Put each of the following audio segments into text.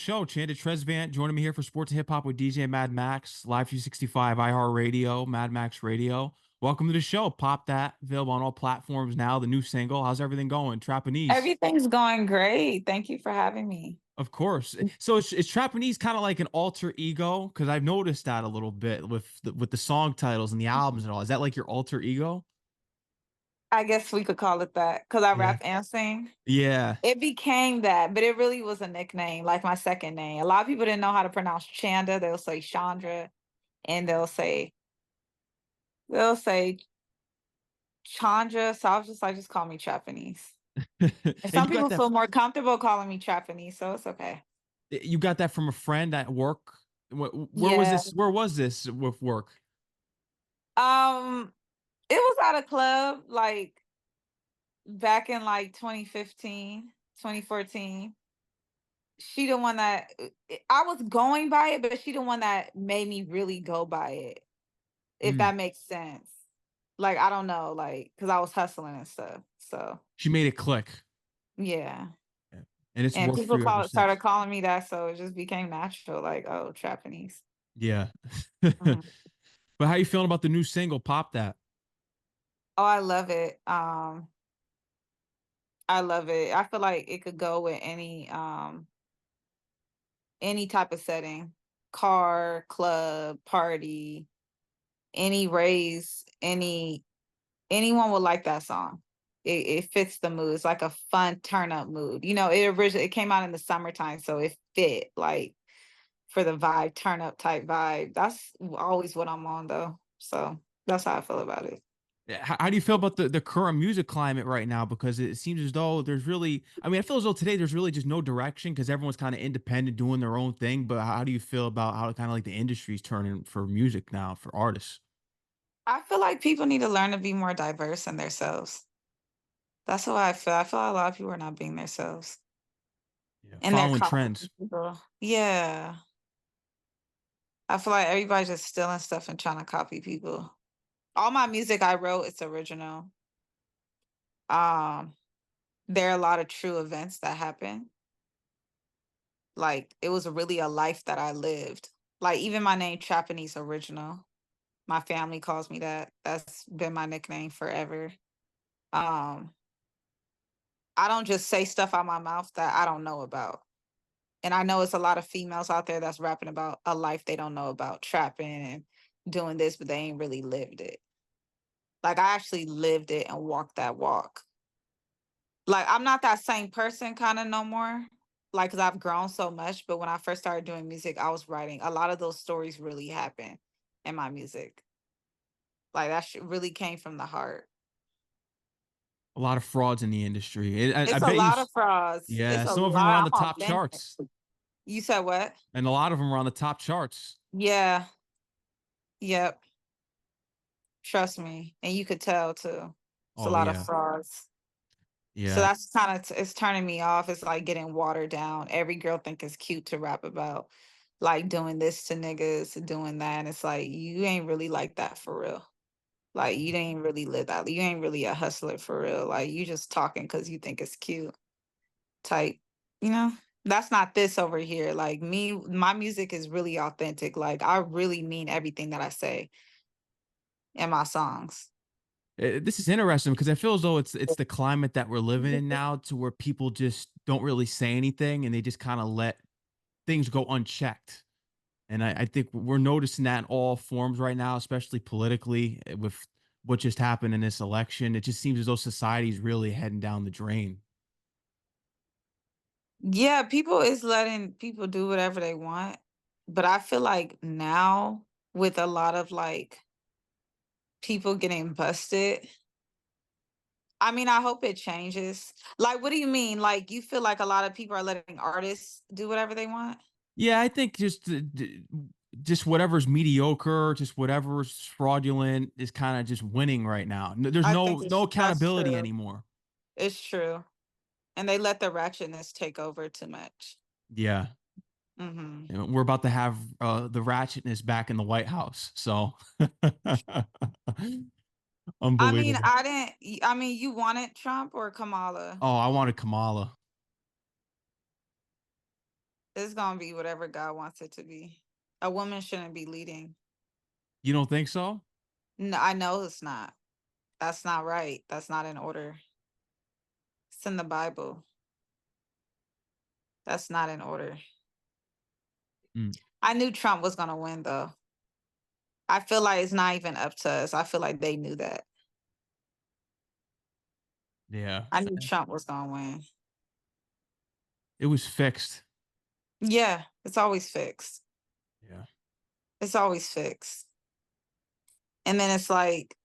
Show Chanda Tresvant joining me here for Sports and Hip Hop with DJ Mad Max, Live 365, iHeartRadio, Mad Max Radio. Welcome to the show. Pop that, available on all platforms now. The new single. How's everything going? Trapanese, Everything's going great. Thank you for having me. of course. So is Trapanese kind of like an alter ego? Because I've noticed that a little bit with the song titles and the albums and all. Is that like your alter ego? I guess we could call it that because I Yeah. rap and sing. Yeah. It became that, but it really was a nickname, like my second name. A lot of people didn't know how to pronounce Chanda. They'll say Chandra, and they'll say Chandra. So I was just like, just call me Trapanese. And And some people feel more comfortable calling me Trapanese, so it's okay. you got that from a friend at work. Where was Yeah. this? Where was this with work? Um, it was at a club like back in like 2015, 2014. She the one that I was going by it, but she the one that made me really go by it, if Mm. that makes sense. Like, I don't know, like, because I was hustling and stuff. So She made it click. yeah. Yeah. And it's And worked for people you ever started since. calling me that, so it just became natural, like, oh, Trapanese. Yeah. Mhm. But how you feeling about the new single? Pop that. Oh, I love it. I love it. I feel like it could go with any type of setting, car, club, party, any race, anyone would like that song. It fits the mood. It's like a fun turn up mood. It came out in the summertime, so it fit like for the vibe, turn up type vibe. That's always what I'm on though. So that's how I feel about it. Yeah, how do you feel about the current music climate right now? Because it seems as though there's really, I mean, I feel as though today there's really just no direction because everyone's kind of independent, doing their own thing. But how do you feel about how kind of like the industry's turning for music now for artists? I feel like people need to learn to be more diverse in themselves. That's how I feel. I feel like a lot of people are not being themselves. Yeah, And they're following copying trends. people. Yeah. I feel like everybody's just stealing stuff and trying to copy people. All my music I wrote, it's original. Um, there are a lot of true events that happen. Like it was really a life that I lived. Like even my name Trapanese original. My family calls me that. That's been my nickname forever. Um, I don't just say stuff out my mouth that I don't know about. And I know it's a lot of females out there that's rapping about a life they don't know about, trapping and doing this, but they ain't really lived it. Like I actually lived it and walked that walk. Like I'm not that same person kind of no more. Like, cause I've grown so much. But when I first started doing music, I was writing a lot of those stories really happened in my music. Like that shit really came from the heart. A lot of frauds in the industry. I It's a bet you, lot of frauds. It's yeah, a some of them are on lot. the I'm top authentic. charts, You said what? and a lot of them are on the top charts. Yeah. Yep. Trust me. And you could tell too. It's a Oh lot of yeah, frauds. So yeah. that's kind of it's turning me off. It's like getting watered down. Every girl think it's cute to rap about, like doing this to niggas, doing that. And it's like you ain't really like that for real. Like you ain't really live that. You ain't really a hustler for real. Like you just talking because you think it's cute type. You know, that's not this over here. Like me, my music is really authentic. Like I really mean everything that I say in my songs. This is interesting because I feel as though it's the climate that we're living in now, to where people just don't really say anything and they just kind of let things go unchecked. And I think we're noticing that in all forms right now, especially politically, with what just happened in this election. It just seems as though society's really heading down the drain. Yeah, people is letting people do whatever they want. But I feel like now with a lot of like people getting busted, I mean, I hope it changes. Like, what do you mean? Like, you feel like a lot of people are letting artists do whatever they want? Yeah, I think just whatever's mediocre, just whatever's fraudulent is kind of just winning right now. There's I no think no that's accountability true. anymore. It's true. And they let the ratchetness take over too much. Yeah. Hmm. And we're about to have the ratchetness back in the White House. So I mean, unbelievable. I mean, you wanted Trump or Kamala? Oh, I wanted Kamala. It's gonna be whatever God wants it to be. A woman shouldn't be leading. You don't think so? No, I know it's not. That's not right. That's not in order. It's in the Bible. That's not in order. Mm, I knew Trump was gonna win though. I feel like it's not even up to us. I feel like they knew that. yeah. I knew Trump was gonna win. It was fixed. Yeah, it's always fixed. Yeah. It's always fixed. And then it's like,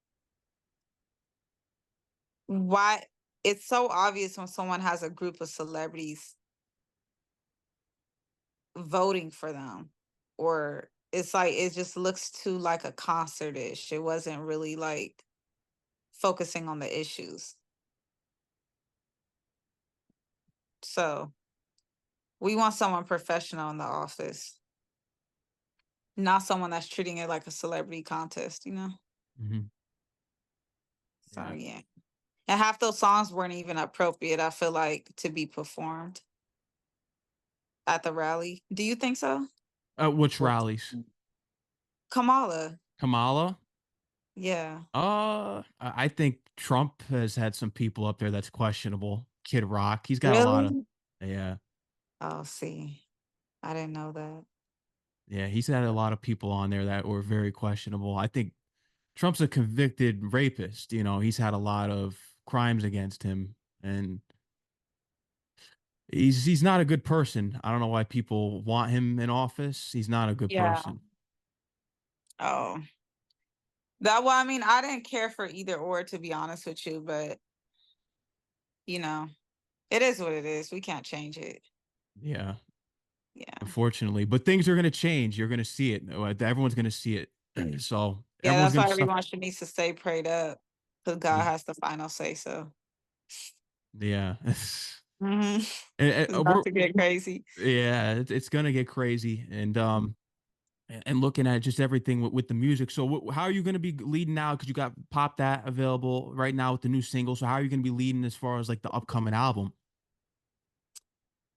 why it's so obvious when someone has a group of celebrities voting for them, or it's like it just looks too like a concert-ish. It wasn't really like focusing on the issues. So we want someone professional in the office, not someone that's treating it like a celebrity contest, you know? Mhm. So Yeah. yeah. And half those songs weren't even appropriate, I feel like, to be performed at the rally. Do you think so? Which rallies? Kamala. Kamala? Yeah. I think Trump has had some people up there that's questionable. Kid Rock, he's got a lot of Really? yeah, Oh, see. I didn't know that. yeah, he's had a lot of people on there that were very questionable. I think Trump's a convicted rapist, you know, he's had a lot of crimes against him, and he's not a good person. I don't know why people want him in office. He's not a good Yeah. person. Oh. That well, I mean, I didn't care for either or, to be honest with you, but you know, it is what it is. We can't change it. Yeah, Yeah. unfortunately, but things are gonna change. You're gonna see it. Everyone's gonna see it. So Yeah, everyone's that's gonna why suffer. everyone should needs to stay prayed up, because God Yeah. has the final say so. Yeah. Mhm. It's And about we're to get crazy. yeah, it's gonna get crazy, and looking at just everything with the music. So, how are you gonna be leading now? Because you got Pop That available right now with the new single. So, how are you gonna be leading as far as like the upcoming album?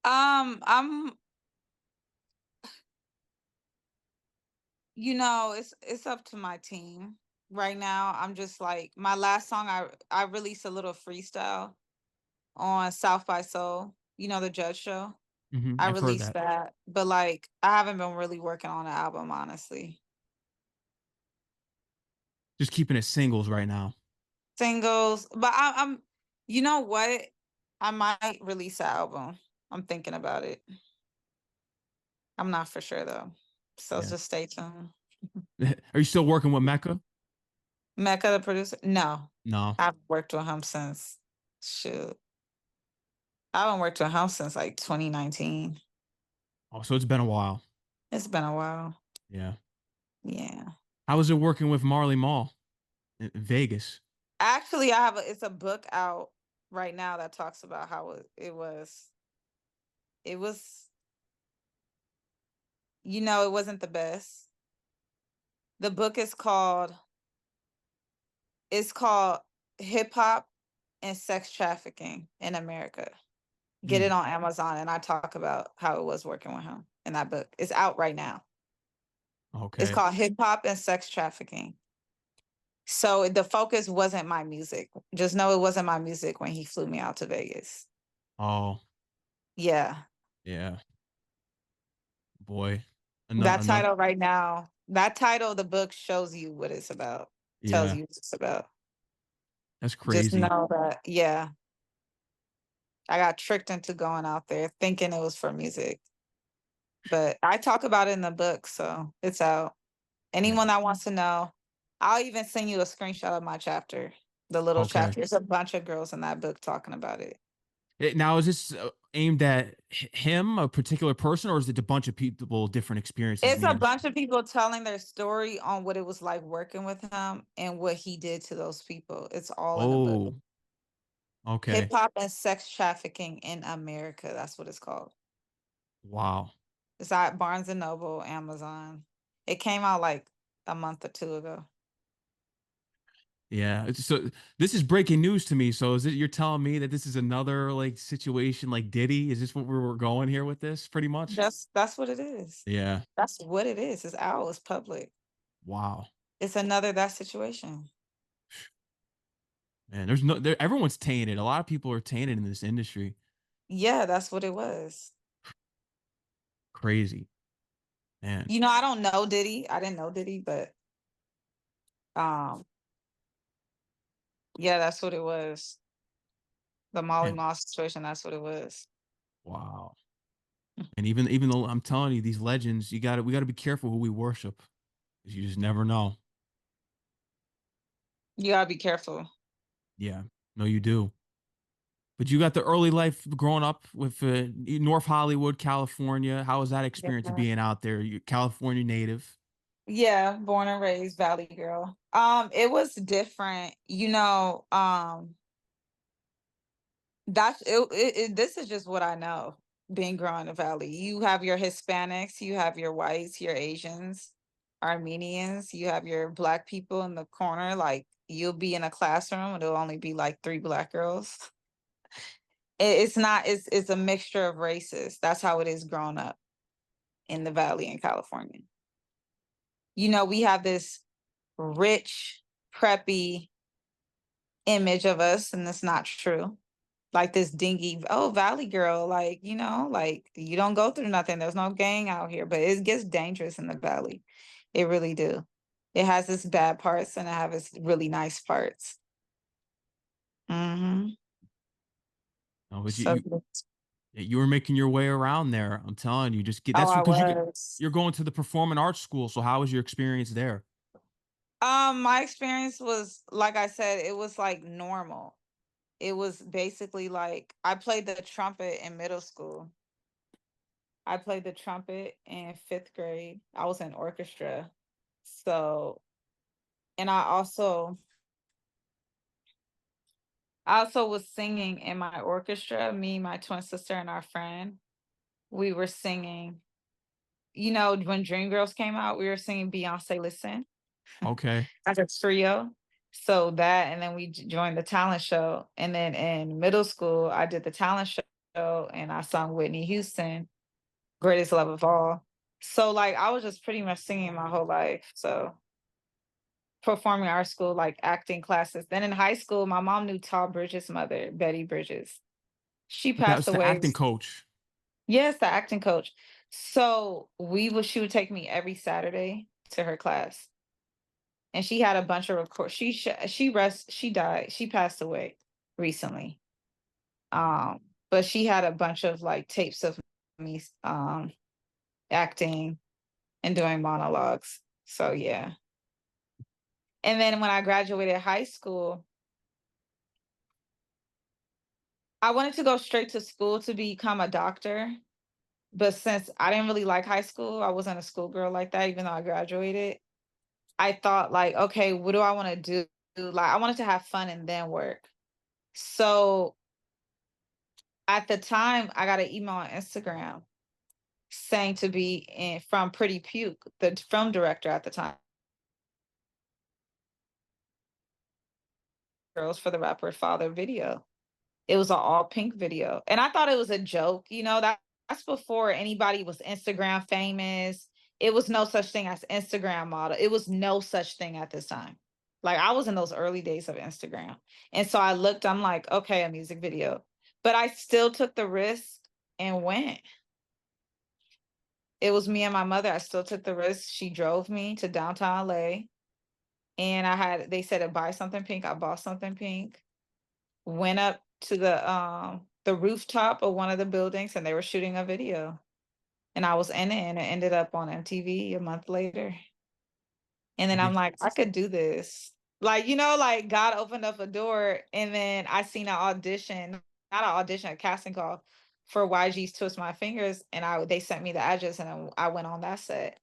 I'm it's up to my team. Right now, I'm just like my last song I released a little freestyle on South by Soul, the judge show. I I've heard released that. that, but like I haven't been really working on an album, honestly. Just keeping it singles right now. Singles, but I'm, you know what? I might release an album. I'm thinking about it. I'm not for sure though, so Yeah. just stay tuned. Are you still working with Mecca? Mecca, the producer? No, No. I've worked with him since shoot. I haven't worked with him since like 2019. Oh, so it's been a while. It's been a while. Yeah. Yeah. How was it working with Marley Marl in Vegas? Actually, it's a book out right now that talks about how it was. It was, it wasn't the best. The book is called it's called Hip Hop and Sex Trafficking in America. Get it Mm, on Amazon, and I talk about how it was working with him in that book. It's out right now. It's okay. called Hip Hop and Sex Trafficking. So the focus wasn't my music. Just know it wasn't my music when he flew me out to Vegas. Oh, Yeah. yeah. Boy. That Another. title right now, that title of the book shows you what it's about, tells Yeah. you what it's about. That's Just crazy. know that, yeah, I got tricked into going out there thinking it was for music. But I talk about it in the book, so it's out. Yeah. Anyone that wants to know, I'll even send you a screenshot of my chapter, the little Okay. chapter. There's a bunch of girls in that book talking about it. Now, is this aimed at him, a particular person, or is it a bunch of people, different experiences It's a being? bunch of people telling their story on what it was like working with him and what he did to those people. It's all in the book. Oh, Hip okay. hop and sex trafficking in America. That's what it's called. Wow. It's at Barnes and Noble, Amazon. It came out like a month or two ago. Yeah. So this is breaking news to me. So is it you're telling me that this is another like situation like Diddy? Is this what we were going here with this pretty much? That's what it is. Yeah. That's what it is. It's out, it's public. Wow. It's another that situation. Man, there's no there everyone's tainted. A lot of people are tainted in this industry. Yeah, that's what it was. Crazy. Man. You know, I don't know Diddy. I didn't know Diddy, but um, yeah, that's what it was. The Molly Man. Moss situation, that's what it was. Wow. And even though I'm telling you, these legends, we gotta be careful who we worship. 'Cause you just never know. You gotta be careful. Yeah. No, you do. But you got the early life growing up with North Hollywood, California. How was that experience of Yeah. being out there? You California native. Yeah, born and raised Valley girl. It was different, this is just what I know being grown in the Valley. You have your Hispanics, you have your whites, your Asians, Armenians, you have your black people in the corner. Like you'll be in a classroom and there'll only be like three black girls. It's not, it's a mixture of races. That's how it is growing up in the Valley in California. We have this rich, preppy image of us, and it's not true. Like this dingy, oh, Valley girl, like, like you don't go through nothing. There's no gang out here, but it gets dangerous in the Valley. It really do. It has its bad parts and it have its really nice parts. Hmm. No, but So, you were making your way around there. I'm telling you, just get oh, that's I because was. you're going to the performing arts school. So how was your experience there? My experience was, like I said, it was like normal. It was basically like I played the trumpet in middle school. I played the trumpet in fifth grade. I was in orchestra. So, and I also was singing in my orchestra. Me, my twin sister, and our friend. We were singing. When Dreamgirls came out, we were singing Beyonce Listen Okay. as a trio. So that, and then we joined the talent show. And then in middle school, I did the talent show and I sung Whitney Houston, Greatest Love of All. So like I was just pretty much singing my whole life. So performing art school, like acting classes. Then in high school, my mom knew Tall Bridges' mother, Betty Bridges. She But that passed was the away. acting coach. Yes, the acting coach. So she would take me every Saturday to her class. And she had a bunch of she died. She passed away recently. But she had a bunch of like tapes of me acting and doing monologues. So yeah. And then when I graduated high school, I wanted to go straight to school to become a doctor. But since I didn't really like high school, I wasn't a schoolgirl like that, even though I graduated. I thought like, okay, what do I want to do? Like I wanted to have fun and then work. So at the time, I got an email on Instagram saying to be in from Pretty Puke, the film director at the time, girls for the rapper father video. It was an all pink video. And I thought it was a joke, that's before anybody was Instagram famous. It was no such thing as Instagram model. It was no such thing at this time. Like I was in those early days of Instagram. And so I looked, I'm like, okay, a music video. But I still took the risk and went. It was me and my mother. I still took the risk. She drove me to downtown LA. And they said to buy something pink. I bought something pink, went up to the rooftop of one of the buildings and they were shooting a video. And I was in it and it ended up on MTV a month later. And then And I'm did like, I could do this. Like, like God opened up a door and then I seen an audition, not an audition, a casting call for YG's Twist My Fingers. And they sent me the address and I went on that set.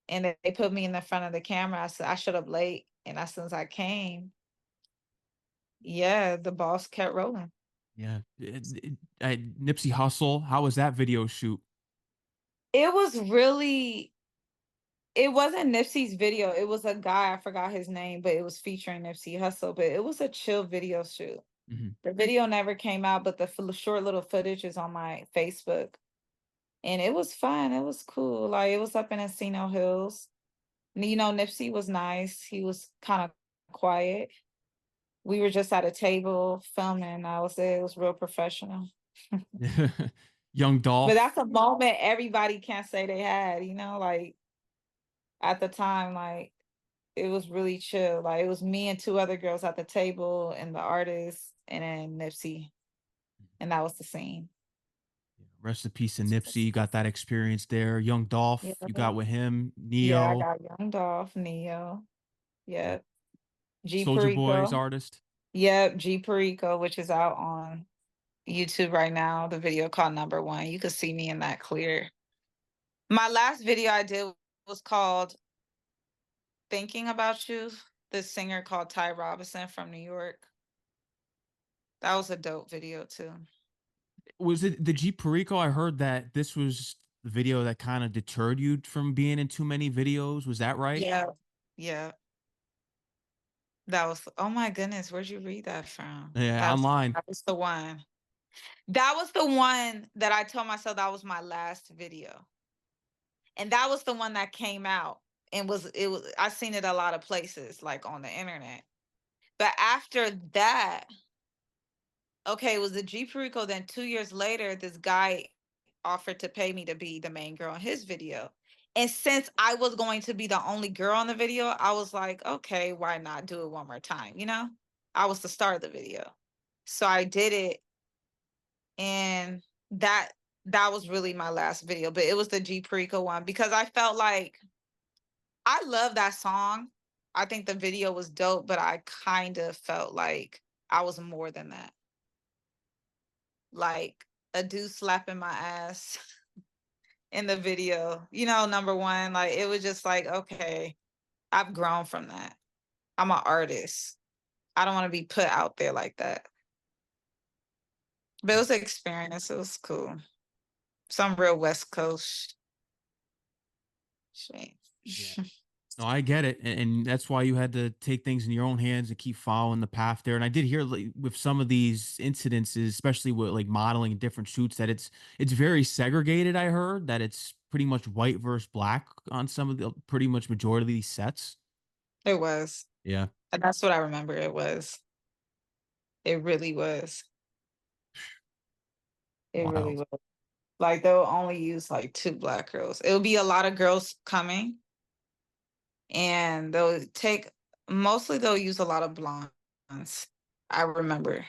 And they put me in the front of the camera. I showed up late. And as soon as I came, yeah, the balls kept rolling. yeah, Nipsey Hussle. How was that video shoot? It was really It wasn't Nipsey's video. It was a guy, I forgot his name, but it was featuring Nipsey Hussle. But it was a chill video shoot. Mhm. The video never came out, but the short little footage is on my Facebook. And it was fun. It was cool. Like it was up in Encino Hills. You know, Nipsey was nice. He was kind of quiet. We were just at a table filming. I was there. It was real professional. Young But Dolph. that's a moment everybody can't say they had, you know, like at the time, like it was really chill. Like it was me and two other girls at the table and the artist and then Nipsey. And that was the scene. Rest in peace to Nipsey. You got that experience there. Young Yeah. Dolph, you got with him. Yeah, I Neo, got Young Dolph, Neo. yeah. Yep. G Soldier Boy's Perico. artist. Yep, G Perico, which is out on YouTube right now. The video called Number One. You could see me in that clear. My last video I did was called Thinking About You. This singer called Ty Robinson from New York. That was a dope video too. Was it the G Perico? I heard that this was the video that kind of deterred you from being in too many videos. Was that right? Yeah. Yeah. That was, oh my goodness, where'd you read that from? Yeah, online. That was the one. That was the one that I told myself that was my last video. And that was the one that came out and was I seen it a lot of places like on the internet. But after that, okay, it was the G Perico. Then 2 years later, this guy offered to pay me to be the main girl in his video. And since I was going to be the only girl on the video, I was like, okay, why not do it one more time? You know, I was the star of the video. So I did it. And that was really my last video, but it was the G Perico one because I felt like I love that song. I think the video was dope, but I kind of felt like I was more than that. Like a dude slapping my ass in the video, you know, Number One. Like it was just like, okay, I've grown from that. I'm an artist. I don't want to be put out there like that. But it was an experience. It was cool. Some real West Coast shit. Yeah. No, I get it, and that's why you had to take things in your own hands and keep following the path there. And I did hear like, with some of these incidences, especially with like modeling and different shoots, that it's very segregated. I heard that it's pretty much white versus black on some of the pretty much majority of these sets. It was. Yeah, And that's what I remember it was. It really was. It really wild. was. Like they'll only use like two black girls. It'll be a lot of girls coming and they'll take mostly they'll use a lot of blondes. I remember.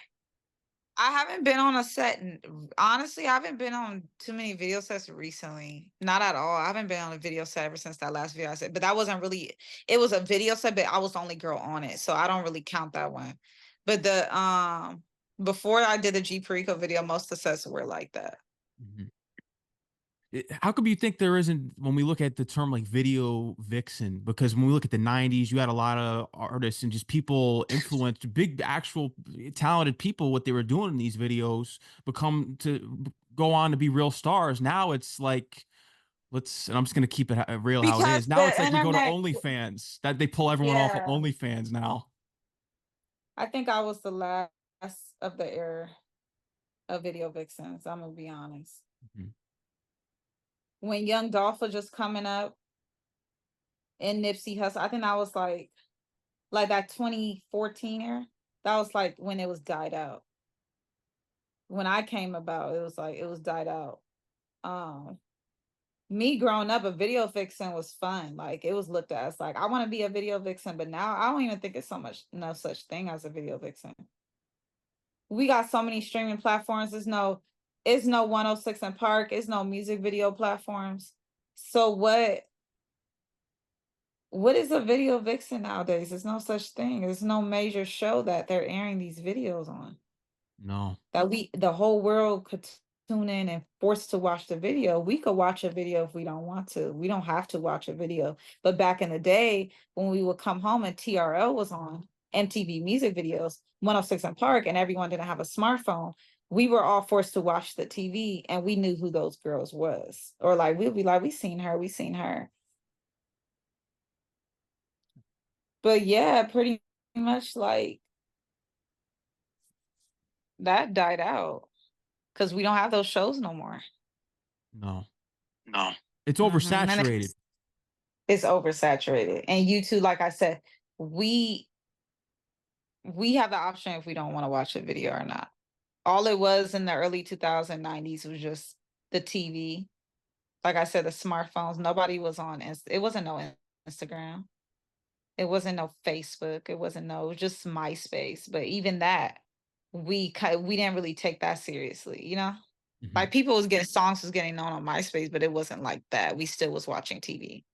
I haven't been on a set honestly, I haven't been on too many video sets recently. Not at all. I haven't been on a video set ever since that last video I said, but that wasn't really it was a video set, but I was the only girl on it. So I don't really count that one. But the before I did the G Perico video, most of the sets were like that. Mhm. How come you think there isn't when we look at the term like video vixen? Because when we look at the 90s, you had a lot of artists and just people influenced big actual talented people what they were doing in these videos become to go on to be real stars. Now it's like let's and I'm just gonna keep it real how it Because is. Now the it's like we go to internet, OnlyFans that they pull everyone off of yeah, OnlyFans now. I think I was the last of the era of video vixens. I'm gonna be honest. Mhm. When Young Dolph was just coming up and Nipsey Hussle, I think I was like that 2014 era. That was like when it was died out. When I came about, it was like it was died out. Um, Me growing up, a video vixen was fun. Like it was looked at as like I want to be a video vixen, but now I don't even think it's so much no such thing as a video vixen. We got so many streaming platforms. It's no 106 and Park, it's no music video platforms. So what is a video vixen nowadays? There's no such thing. There's no major show that they're airing these videos on. No. That the whole world could tune in and forced to watch the video. We could watch a video if we don't want to. We don't have to watch a video. But back in the day, when we would come home and TRL was on, MTV music videos, 106 and Park, and everyone didn't have a smartphone, we were all forced to watch the TV and we knew who those girls was. Or like we'd be like, we seen her, we seen her. But yeah, pretty much like that died out because we don't have those shows no more. No, No. it's And oversaturated. it's oversaturated. And YouTube, like I said, we we have the option if we don't want to watch a video or not. All it was in the early 2090s was just the TV. Like I said, the smartphones. Nobody was on. It wasn't no Instagram. It wasn't no Facebook. It wasn't no. It was just MySpace. But even that, we didn't really take that seriously. You know, Mhm. like people was getting songs was getting known on MySpace, but it wasn't like that. We still was watching TV.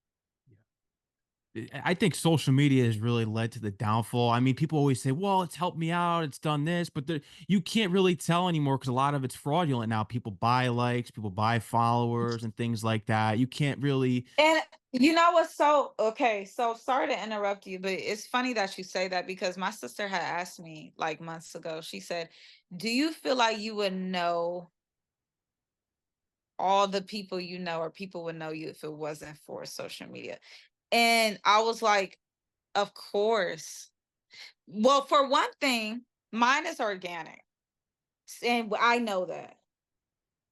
I think social media has really led to the downfall. I mean, people always say, "Well, it's helped me out, it's done this," but you can't really tell anymore because a lot of it's fraudulent now. People buy likes, people buy followers, and things like that. You can't really. And you know what's so okay? So sorry to interrupt you, but it's funny that you say that because my sister had asked me like months ago. She said, "Do you feel like you would know all the people you know, or people would know you if it wasn't for social media?" And I was like, "Of course." Well, for one thing, mine is organic, and I know that.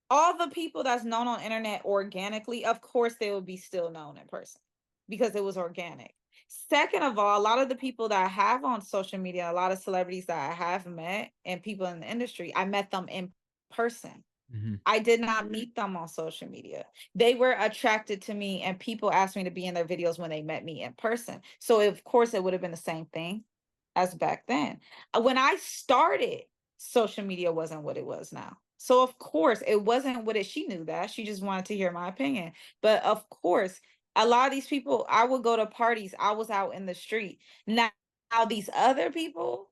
All the people that's known on internet organically, of course they will be still known in person because it was organic. Second of all, a lot of the people that I have on social media, a lot of celebrities that I have met and people in the industry, I met them in person. Mhm. I did not meet them on social media. They were attracted to me, and people asked me to be in their videos when they met me in person. So, of course, it would have been the same thing as back then. When I started, social media wasn't what it was now. So, of course, it wasn't what it, she knew that. She just wanted to hear my opinion. But of course, a lot of these people, I would go to parties, I was out in the street. Now these other people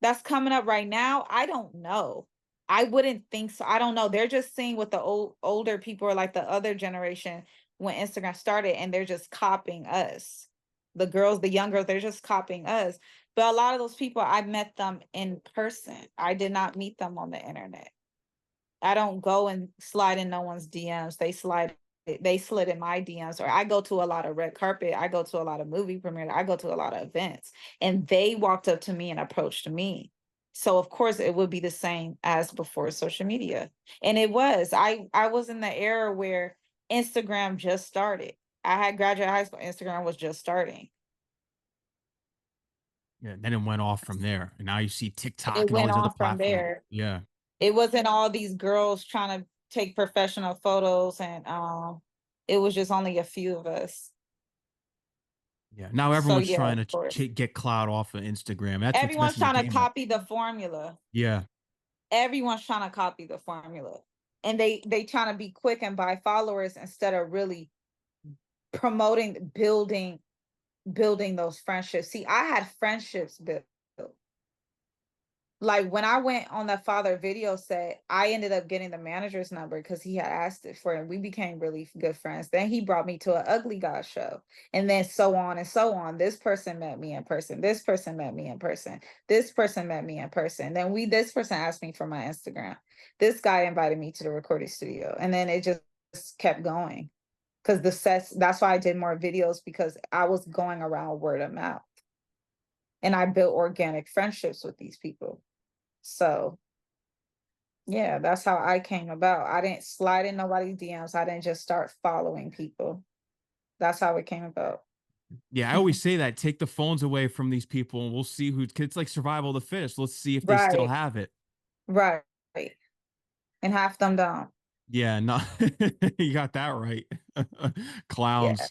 that's coming up right now, I don't know. I wouldn't think so. I don't know. They're just seeing what the older people or like the other generation when Instagram started, and they're just copying us. The girls, the young girls, they're just copying us. But a lot of those people, I met them in person. I did not meet them on the internet. I don't go and slide in no one's DMs. They slid in my DMs, or I go to a lot of red carpet. I go to a lot of movie premieres. I go to a lot of events, and they walked up to me and approached me. So of course it would be the same as before social media. And it was. I was in the era where Instagram just started. I had graduated high school, Instagram was just starting. Yeah, then it went off from there, and now you see It TikTok and all went these other on from platforms. there. Yeah, It wasn't all these girls trying to take professional photos, and it was just only a few of us. yeah. Now So everyone's yeah, trying of to course. get clout off of Instagram. That's what's Everyone's messing the trying to game up. copy the formula. Yeah, Everyone's trying to copy the formula. And they trying to be quick and buy followers instead of really promoting, building those friendships. See, I had friendships built. Like when I went on that father video set, I ended up getting the manager's number because he had asked it for it. And we became really good friends. Then he brought me to an Ugly God show. And then so on and so on. This person met me in person. This person met me in person. This person met me in person. Then this person asked me for my Instagram. This guy invited me to the recording studio. And then it just kept going. Because the sets, that's why I did more videos, because I was going around word of mouth. And I built organic friendships with these people. So yeah, that's how I came about. I didn't slide in nobody's DMs. I didn't just start following people. That's how it came about. yeah. I always say that take the phones away from these people, and we'll see who. It's like survival of the fittest. Let's see if they still Right, have it. right. And half them don't. Yeah, no, you got that right. Yeah. Clowns.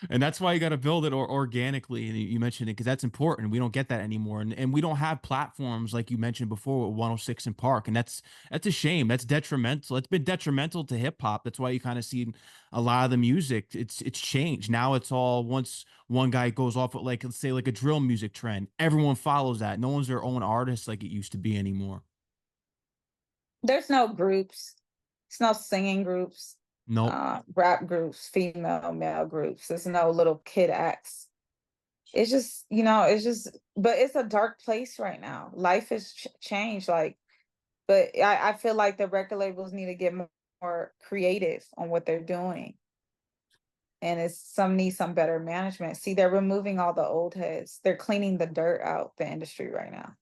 And that's why you got to build it organically. And you mentioned it because that's important. We don't get that anymore. And we don't have platforms like you mentioned before with 106 and Park. And that's a shame. That's detrimental. It's been detrimental to hip hop. That's why you kind of see a lot of the music. It's changed. Now it's all once one guy goes off with like let's say like a drill music trend, everyone follows that. No one's their own artist like it used to be anymore. There's no groups. It's no singing groups, Nope. rap groups, female, male groups. There's no little kid acts. It's just, it's just, but it's a dark place right now. Life has changed. Like, but I feel like the record labels need to get more creative on what they're doing and it's some need some better management. See, they're removing all the old heads. They're cleaning the dirt out the industry right now.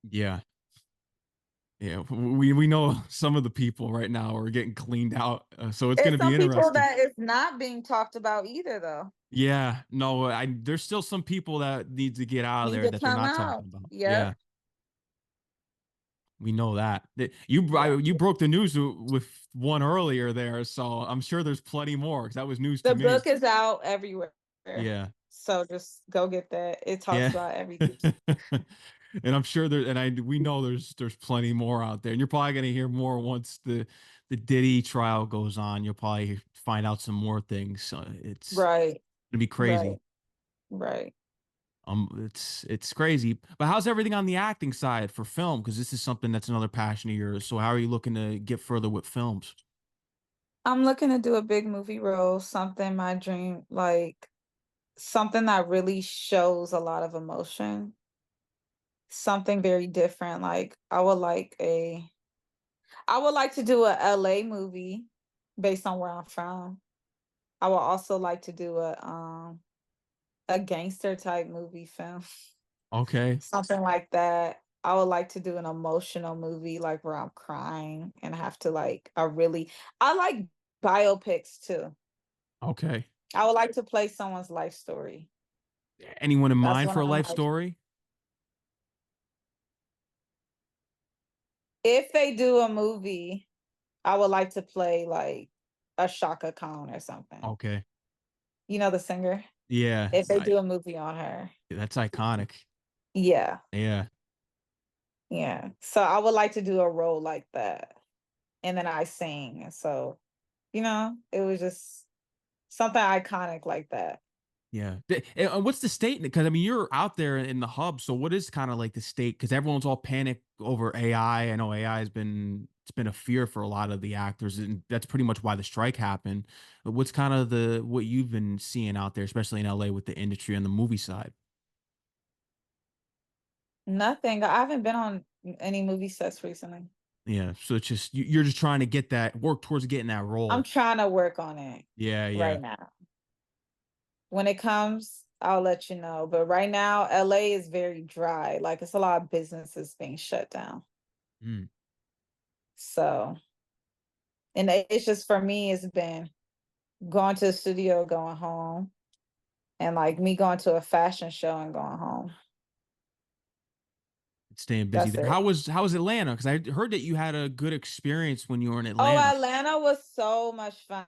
Yeah. Yeah, we know some of the people right now are getting cleaned out, so it's going It's to be some people interesting. that is not being talked about either, though. Yeah, no, there's still some people that need to get out of Need there to that they're come not talking out. about. Yeah, Yep. we know that. Yeah. You broke the news with one earlier there, so I'm sure there's plenty more because that was news to The me. book is out everywhere. Yeah, So just go get that. It talks yeah. about everything. And I'm sure there, and we know there's plenty more out there, and you're probably gonna hear more once the Diddy trial goes on. You'll probably find out some more things. It's Right. gonna be crazy. Right. Right. It's crazy. But how's everything on the acting side for film? Because this is something that's another passion of yours. So how are you looking to get further with films? I'm looking to do a big movie role, something my dream, like something that really shows a lot of emotion, something very different. Like I would like to do a LA movie based on where I'm from. I would also like to do a gangster type movie film. Okay, Something like that. I would like to do an emotional movie, like, where I'm crying and have to, like, I like biopics too. okay. I would like to play someone's life story. Anyone in That's mind one for a of life my story? if they do a movie, I would like to play, like, a Shaka Khan or something. Okay, You know the singer? yeah, If they do a movie on her. that's iconic. Yeah, Yeah, yeah. So I would like to do a role like that, and then I sing, and so, it was just something iconic like that. yeah. And what's the state? Because I mean, you're out there in the hub. So what is kind of like the state? Because everyone's all panicked over AI. I know AI has been it's been a fear for a lot of the actors, and that's pretty much why the strike happened. But what's kind of the what you've been seeing out there, especially in LA with the industry and the movie side? Nothing. I haven't been on any movie sets recently. Yeah. So it's just you're just trying to get that work towards getting that I'm role. trying to work on it Yeah, yeah. right now. When it comes, I'll let you know. But right now, LA is very dry. Like, it's a lot of businesses being shut down. Mm. So, and it's just for me, it's been going to the studio, going home, and like me going to a fashion show and going home. Staying busy That's there. it. How was Atlanta? Because I heard that you had a good experience when you were in Oh, Atlanta. Atlanta was so much fun.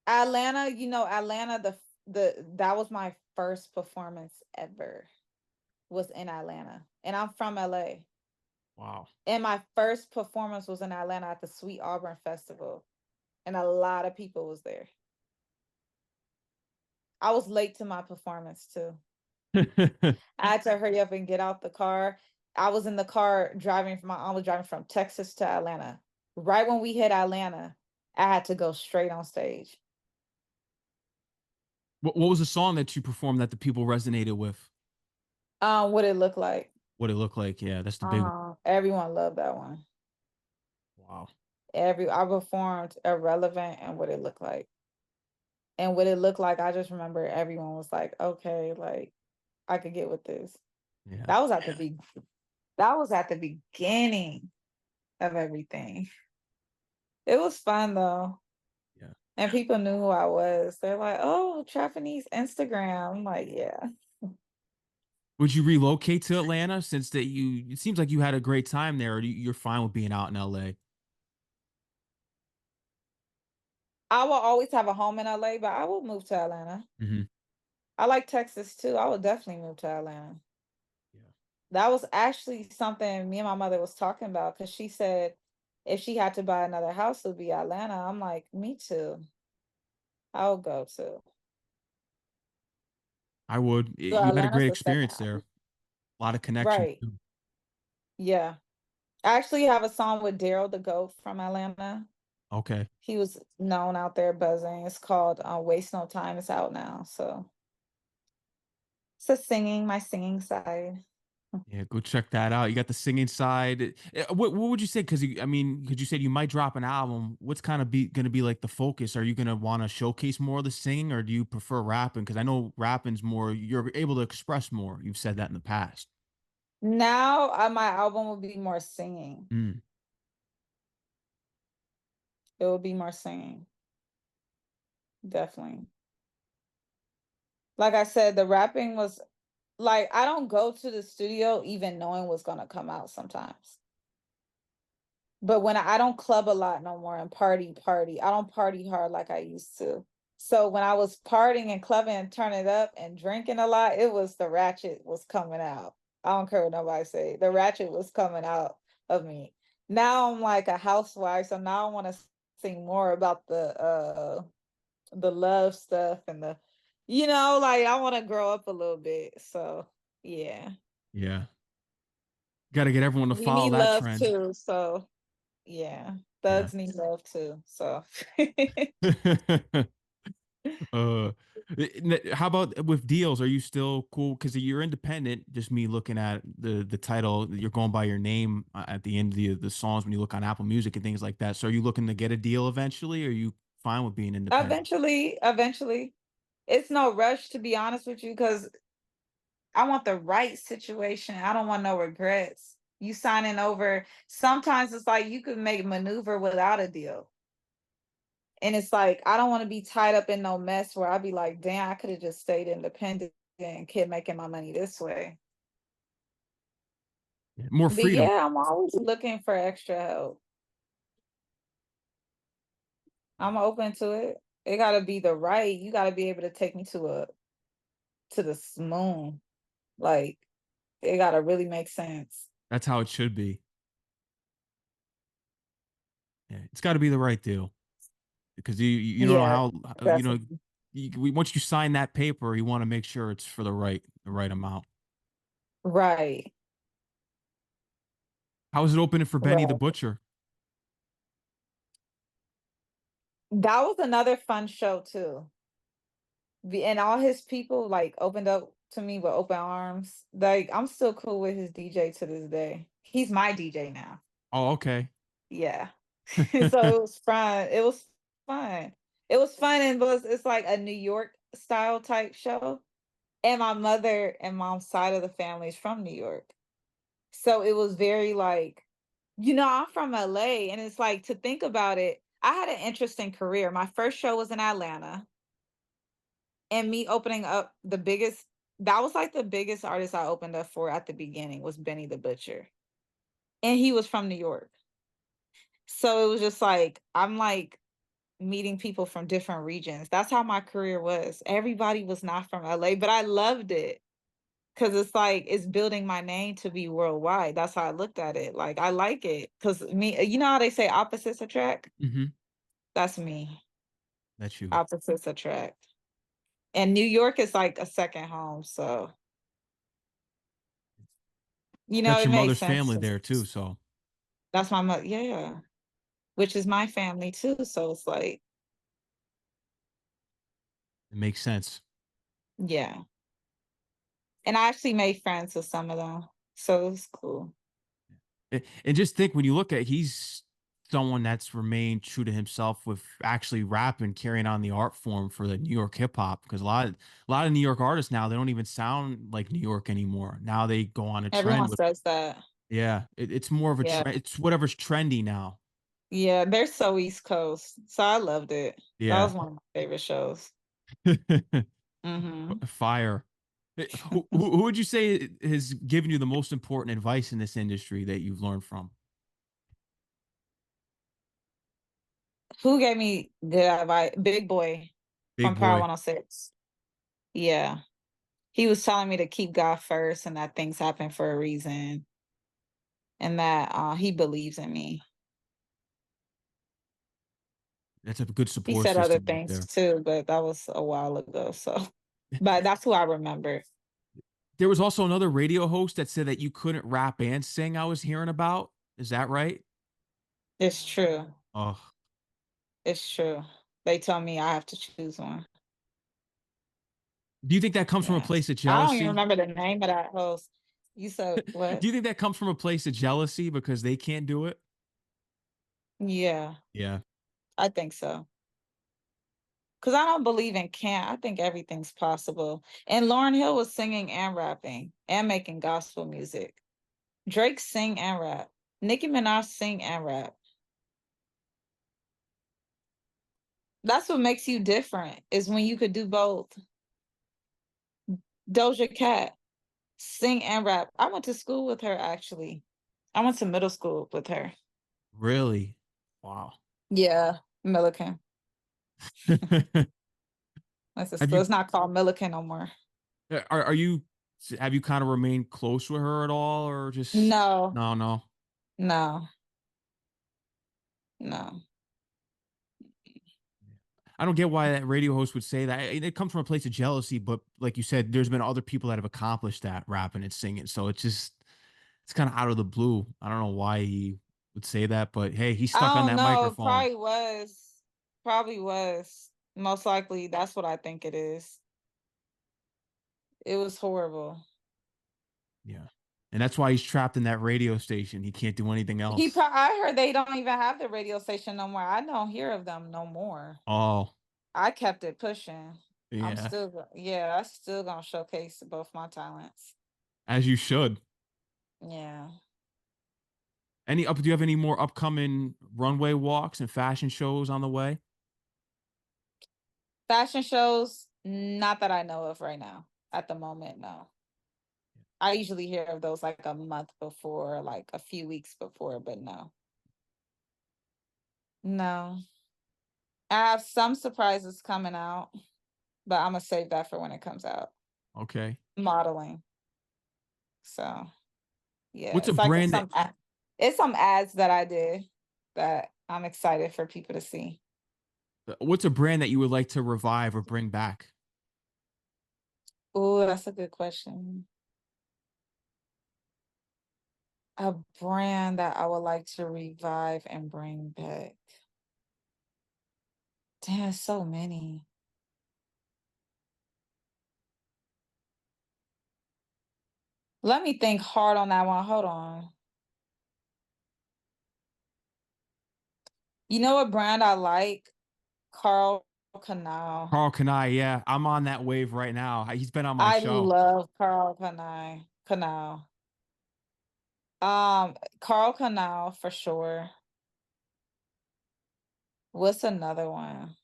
Atlanta, Atlanta, the that was my first performance ever was in Atlanta. And I'm from LA. Wow. And my first performance was in Atlanta at the Sweet Auburn Festival. And a lot of people was there. I was late to my performance too. I had to hurry up and get out the car. I was in the car driving from my aunt was driving from Texas to Atlanta. Right when we hit Atlanta, I had to go straight on stage. What was the song that you performed that the people resonated with? What it looked like. What it looked like? Yeah, that's the big one. Everyone loved that one. Wow. I performed Irrelevant and What It Looked Like. And what it looked like, I just remember everyone was like, okay, like I could get with this. Yeah. That was at the that was at the beginning of everything. It was fun though. Yeah. And people knew who I was. They're like, oh, Trapanese Instagram. I'm like, yeah. Would you relocate to Atlanta since that it seems like you had a great time there, or you're fine with being out in LA? I will always have a home in LA, but I will move to Atlanta. Hmm. I like Texas too. I would definitely move to Atlanta. Yeah. That was actually something me and my mother was talking about because she said if she had to buy another house, it would be Atlanta. I'm like, me too. I'll go too. I would. So You had a great Atlanta's the second experience there. house. A lot of connections. Right. Yeah. I actually have a song with Daryl the Goat from Atlanta. Okay. He was known out there buzzing. It's called Waste No Time. It's out now. So it's my singing side. Yeah, go check that out. You got the singing side. What would you say? Because I mean, because you said you might drop an album. What's kind of be going to be like the focus? Are you going to want to showcase more of the singing, or do you prefer rapping? Because I know rapping's more. You're able to express more. You've said that in the past. Now, my album will be more singing. Mm, It will be more singing, definitely. Like I said, the rapping was like I don't go to the studio even knowing what's gonna come out sometimes. But when I don't club a lot no more and party, I don't party hard like I used to. So when I was partying and clubbing and turning up and drinking a lot, it was the ratchet was coming out. I don't care what nobody say. The ratchet was coming out of me. Now I'm like a housewife, so now I want to sing more about the love stuff and the like I want to grow up a little bit. So yeah. yeah, got to get everyone to We follow need that love trend. too. So yeah. Yeah. Thugs need love too. So uh, how about with deals? Are you still cool? Because you're independent. Just me looking at the title, you're going by your name at the end of the songs when you look on Apple Music and things like that. So are you looking to get a deal eventually? Or are you fine with being independent? eventually. It's no rush to be honest with you, because I want the right situation. I don't want no regrets. You signing over. Sometimes it's like you could make maneuver without a deal. And it's like I don't want to be tied up in no mess where I'd be like, damn, I could have just stayed independent and kept making my money this way. More But freedom. yeah, I'm always looking for extra help. I'm open to it. It gotta be the right. You gotta be able to take me to the moon. Like it gotta really make sense. That's how it should be. Yeah, it's got to be the right deal because you don't know Yeah, how definitely. once you sign that paper, you want to make sure it's for the right amount. Right. How is it opening for Benny the Right. Butcher? That was another fun show too. And all his people like opened up to me with open arms. Like I'm still cool with his DJ to this day. He's my DJ now. Oh, okay. Yeah. So it was fun. It was fun. It was fun and it's like a New York style type show. And my mother and mom's side of the family is from New York. So it was very like, I'm from LA, and it's like to think about it, I had an interesting career. My first show was in Atlanta, and me opening up that was like the biggest artist I opened up for at the beginning was Benny the Butcher. And he was from New York. So it was just like, I'm like meeting people from different regions. That's how my career was. Everybody was not from LA, but I loved it. Cause it's like it's building my name to be worldwide. That's how I looked at it. Like I like it. Cause me, you know how they say opposites attract? Hmm. That's me. That's you. Opposites attract. And New York is like a second home. So, Got it your makes mother's sense. family there too, so That's my mother. Yeah. Which is my family too. So it's like, it makes sense. yeah. And I actually made friends with some of them. So it's cool. And just think when you look at he's someone that's remained true to himself with actually rapping, carrying on the art form for the New York hip hop. Because a lot of New York artists now they don't even sound like New York anymore. Now they go on a Everyone trend with says that. yeah, it's more of a Yeah. trend. It's whatever's trendy now. Yeah. They're so East Coast. So I loved it. That Yeah. was one of my favorite shows. Hmm. Fire. Who would you say has given you the most important advice in this industry that you've learned from? Who gave me good advice? Big Boy Big from Power boy. 106. Yeah. He was telling me to keep God first and that things happen for a reason and that he believes in me. That's a good He support said other system right things there. too, but that was a while ago. So, but that's who I remember. There was also another radio host that said that you couldn't rap and sing. I was hearing about. Is that right? It's true. Oh, It's true. They told me I have to choose one. do you think that comes from a Yeah. place of I don't even jealousy? remember the name of that host. You said Do what? you think that comes from a place of jealousy because they can't do it? Yeah, Yeah. I think so. Because I don't believe in can't. I think everything's possible. And Lauryn Hill was singing and rapping and making gospel music. Drake sing and rap. Nicki Minaj sing and rap. That's what makes you different, is when you could do both. Doja Cat sing and rap. I went to school with her actually. I went to middle school with her. Really? Wow. Yeah, Milliken. Have That's a school. you It's not called Milliken no more. are you have you kind of remained close with her at all or just No, no, no. no, no. I don't get why that radio host would say that. It comes from a place of jealousy, but like you said, there's been other people that have accomplished that rapping and singing. So it's kind of out of the blue. I don't know why he would say that, but hey, he's stuck I on don't that know. It microphone. probably was. Probably was. Most likely, that's what I think it is. It was horrible. Yeah. And that's why he's trapped in that radio station. He can't do anything else. I heard they don't even have the radio station no more. I don't hear of them no more. Oh, I kept it pushing. yeah. Yeah, I still gonna showcase both my talents. As you should. Yeah. Do you have any more upcoming runway walks and fashion shows on the way? Fashion shows, not that I know of right now. At the moment, no. I usually hear of those like a month before, like a few weeks before, but no. No. I have some surprises coming out, but I'm gonna save that for when it comes out. Okay. Modeling. So yeah, What's a it's like brand that it's some ads that I did that I'm excited for people to see. what's a brand that you would like to revive or bring back? Oh, that's a good question. A brand that I would like to revive and bring back. Damn, so many. Let me think hard on that one. Hold on. You know what brand I like? Carl Canal. Carl Kanai, yeah. I'm on that wave right now. He's been on my I show. love Carl Canal. Carl Canal for sure. What's another one?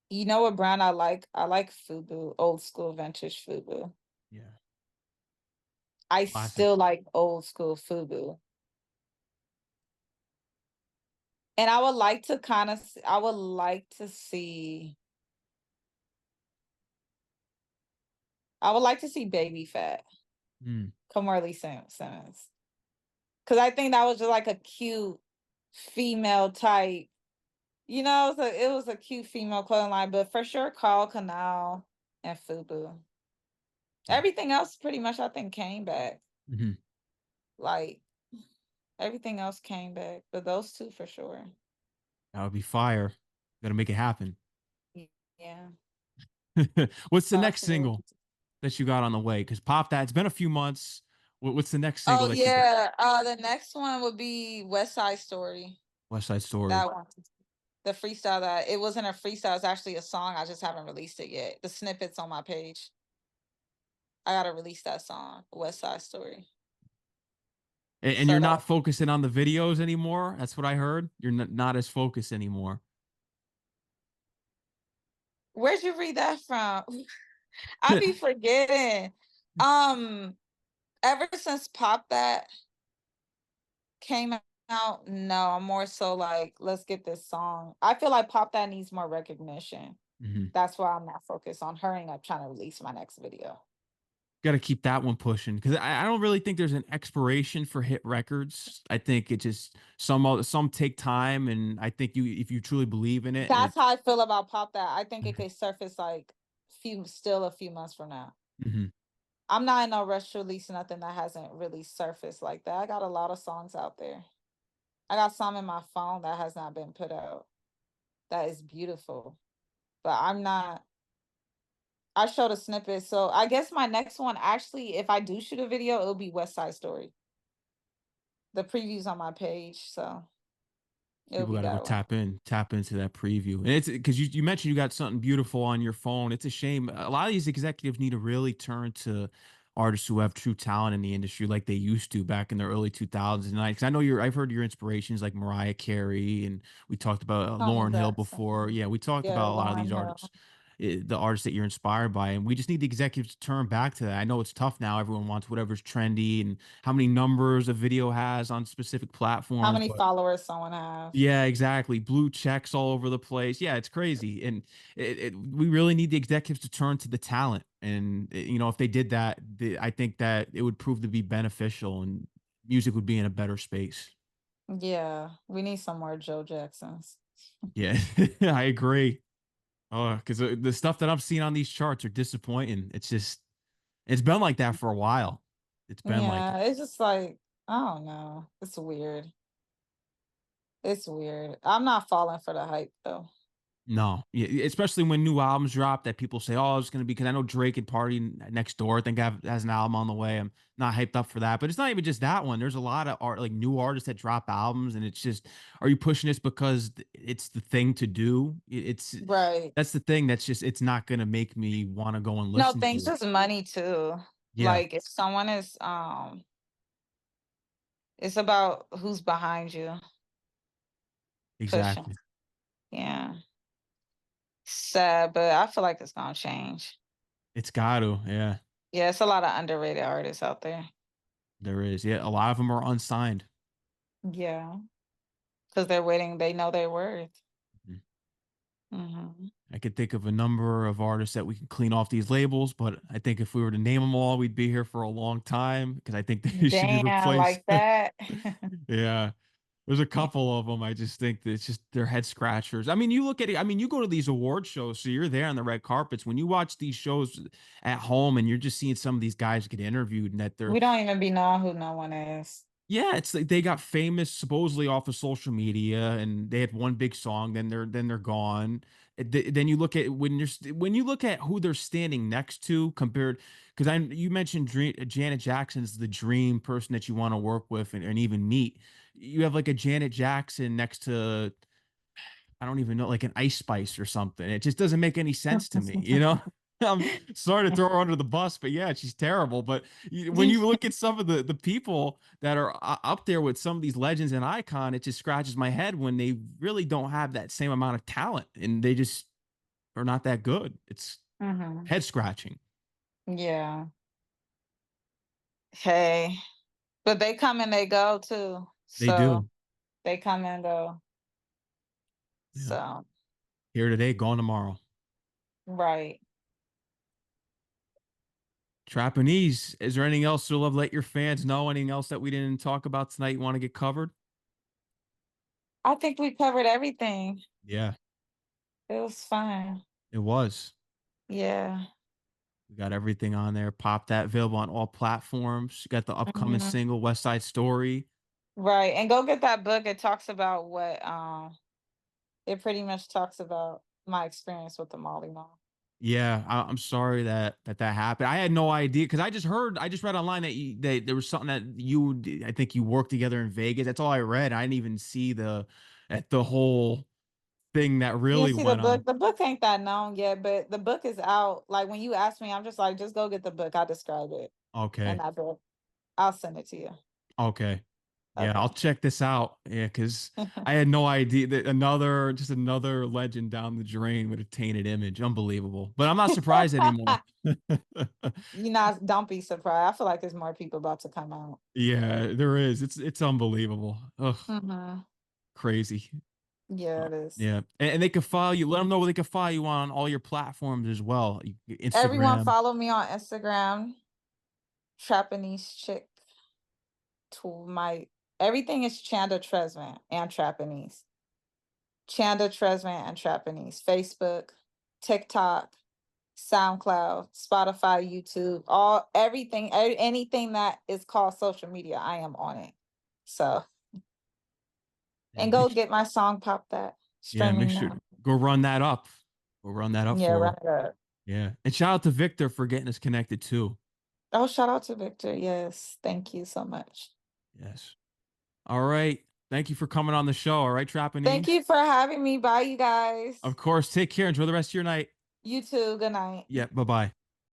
You know what brand I like? I like Fubu, old school vintage Fubu. Yeah. I Classic. still like old school Fubu. And I would like to I would like to see I would like to see Baby Fat, Mm, Kamorley Simmons. Cause I think that was just like a cute female type, so it was a cute female clothing line, but for sure Carl Canal and Fubu. yeah. Everything else pretty much I think came back. Mhm. Like everything else came back, but those two for sure. That would be fire. Gotta make it happen. Yeah, What's the next single absolutely. that you got on the way? Because Pop That, it's been a few months. What's the next single Oh that you got? yeah, the next one would be Westside Story. Westside Story. That one. The freestyle that it wasn't a freestyle, it's actually a song. I just haven't released it yet. The snippets on my page. I gotta release that song, West Side Story. And So you're that not focusing on the videos anymore. That's what I heard. You're not as focused anymore. where'd you read that from? I be forgetting. Um, ever since Pop That came out, no, I'm more so like, let's get this song. I feel like Pop That needs more recognition. Mhm. That's why I'm not focused on hurrying up trying to release my next video. Got to keep that one pushing because I don't really think there's an expiration for hit records. I think it just some take time, and I think you if you truly believe in it, and That's it. how I feel about Pop That. I think it could surface like a few months from now. Mhm. I'm not in no rush to release nothing that hasn't really surfaced like that. I got a lot of songs out there. I got some in my phone that has not been put out. That is beautiful. But I'm not I showed a snippet. So I guess my next one, actually, if I do shoot a video, it'll be Westside Story. The preview's on my page, so it'll People be got to go that one. tap into that preview. And it's because you mentioned you got something beautiful on your phone. It's a shame. A lot of these executives need to really turn to artists who have true talent in the industry like they used to back in the early 2000s. And because I know I've heard your inspirations like Mariah Carey, and we talked about Tony Lauryn Hill before. Jackson. Yeah, we talked Yeah, about a lot of Lauren these Hill. artists, the artists that you're inspired by. And we just need the executives to turn back to that. I know it's tough now. Everyone wants whatever's trendy and how many numbers a video has on specific How platforms, many but followers someone have? yeah, exactly. Blue checks all over the place. Yeah, it's crazy. And we really need the executives to turn to the talent. And, if they did that, I think that it would prove to be beneficial and music would be in a better space. Yeah, we need some more Joe Jacksons. Yeah, I agree. Oh, because the stuff that I'm seeing on these charts are disappointing. It's been like that for a while. It's been like Yeah, it's just like, I don't know. It's weird. It's weird. I'm not falling for the hype though. No, yeah, especially when new albums drop that people say, "Oh, it's gonna be." Because I know Drake and Party Next Door, I think has an album on the way. I'm not hyped up for that, but it's not even just that one. There's a lot of like new artists that drop albums, and it's just, are you pushing this because it's the thing to do? It's Right. That's the thing. That's just, it's not gonna make me want to go and No, listen things to it. just money too. Yeah, Like if someone is it's about who's behind you pushing. exactly. Yeah. Sad, but I feel like it's gonna change. It's got to. Yeah, Yeah, it's a lot of underrated artists out there. there is. Yeah, a lot of them are unsigned. Yeah, because they're waiting. They know their worth. Mhm. Hmm. I could think of a number of artists that we can clean off these labels, but I think if we were to name them all, we'd be here for a long time because I think they should be Damn, replaced. like that. Yeah. There's a couple of them. I just think that it's just, they're head scratchers. I mean, you look at it. I mean, you go to these award shows, so you're there on the red carpets. When you watch these shows at home and you're just seeing some of these guys get interviewed and that they're, We don't even be knowing who no one is. yeah, it's like they got famous supposedly off of social media, and they had one big song, then they're gone. Then you look at when you look at who they're standing next to compared, because you mentioned Janet Jackson's the dream person that you want to work with and even meet. You have like a Janet Jackson next to, I don't even know, like an Ice Spice or something. It just doesn't make any sense to me, you know? I'm sorry to throw her under the bus, but yeah, she's terrible. But when you look at some of the people that are up there with some of these legends and icon, it just scratches my head when they really don't have that same amount of talent and they just are not that good. It's Hmm. head scratching. Yeah. Hey, but they come and they go too. They So do. they come and go. Yeah. So, Here today, gone tomorrow. right. Trapanese, is there anything else you'll let your fans know? Anything else that we didn't talk about tonight you want to get covered? I think we covered everything. Yeah, It was fun. it was. Yeah. We got everything on there. Pop that, available on all platforms. You got the upcoming Mhm. single, Westside Story. Right. And go get that book. It talks about what it pretty much talks about my experience with the Molly Mall. Yeah, I'm sorry that happened. I had no idea because I just read online that there was something that I think you worked together in Vegas. That's all I read. I didn't even see the whole thing that You really see the went book. on. The book ain't that known yet, but the book is out. Like when you ask me, I'm just like, just go get the book. I describe it in Okay. that book. I'll send it to you. Okay. Yeah, I'll Okay. check this out. Yeah, because I had no idea that another legend down the drain with a tainted image. Unbelievable. But I'm not surprised anymore. You not don't be surprised. I feel like there's more people about to come out. Yeah, there is. It's unbelievable. Ugh, Hmm. crazy. Yeah, it is. Yeah, and they can follow you. Let them know where they can follow you on all your platforms as well. Everyone Instagram. follow me on Instagram, Trapanese chick. To my everything is Chanda Tresvant and Trapanese. Chanda Tresvant and Trapanese. Facebook, TikTok, SoundCloud, Spotify, YouTube, all everything, anything that is called social media, I am on it. So, Yeah, and go get my song Pop That make streaming sure now. go run that up. Go run that up Yeah, for her. right up. Yeah. And shout out to Victor for getting us connected too. Oh, shout out to Victor. Yes. Thank you so much. Yes. All right. Thank you for coming on the show. All right, Thank Trapanese. you for having me. Bye, you guys. Of course. Take care. Enjoy the rest of your night. You too. Good night. Yeah. Bye bye.